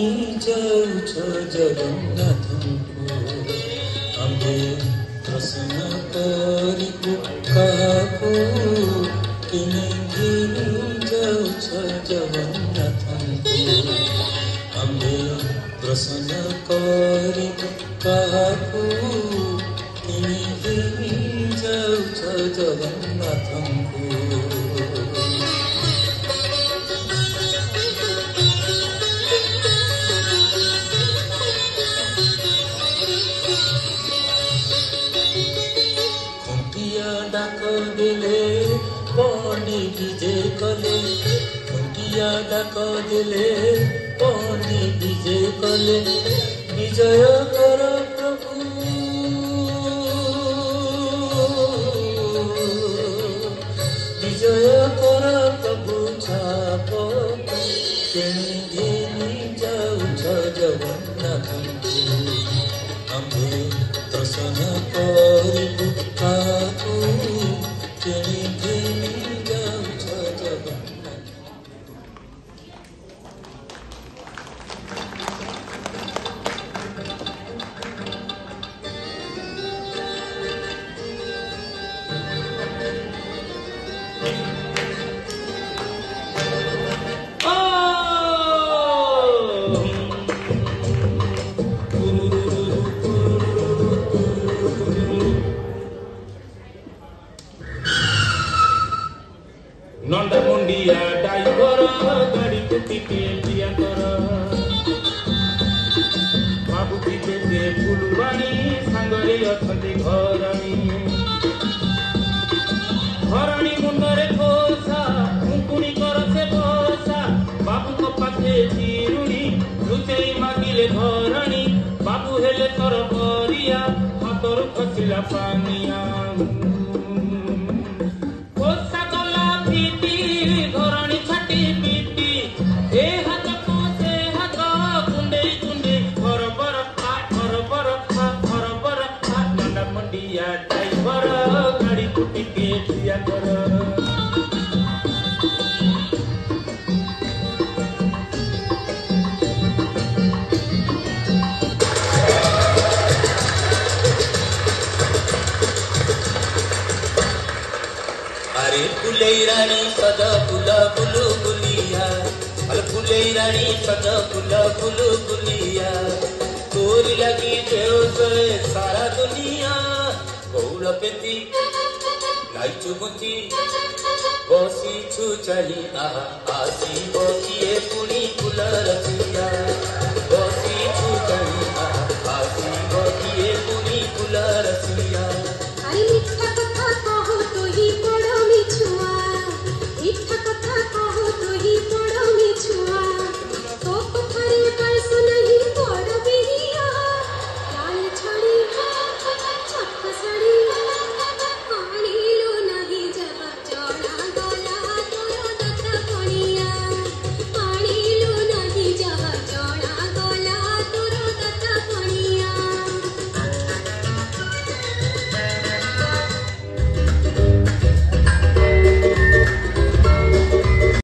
जाऊछ जगन्नाथଙ୍କୁ आम्भे प्रसन्न करिबु काहाकु किने घिनि जाऊछ जगन्नाथଙ୍କୁ आम्भे प्रसन्न करिबु काहाकु किने घिनि जाऊछ जगन्नाथଙ୍କୁ डाक दिले पौनी विजय कले विजय कर प्रभु विजय कर प्रभु छाप घिनी जाऊछ जगन्नाथଙ୍କୁ आम्भे दर्शन करिबु काहाकु किने घिनी जाऊछ जगन्नाथ। नंदा मुंडिया डाइवर गाड़ी कुटी के दिया कर बाबू पीछे से फुलवाणी सांगरे अछंती घरणी घरणी मुंडरे खोसा मुकुणी कर से बसा बाबू को पाखे चिरुणी लुचेई मागिले घरणी बाबू हेले तर बरिया हाथर खसिला पानिया घरणी छाटी पीटी ए हाथ को से हाथ कुंडे कुंडे घर बर नंदा मंडिया ड्राइवर गाड़ी कुटी के दिया कर अरे फुलई रानी सदा फुला बुलु बुलिया अरे फुलई रानी सदा फुला बुलु बुलिया तोरी लगी देव सोए सारा दुनिया गौड़ पेती नाइचु गुची बसी छु चली आसी बकिए पुणी फुल रसिया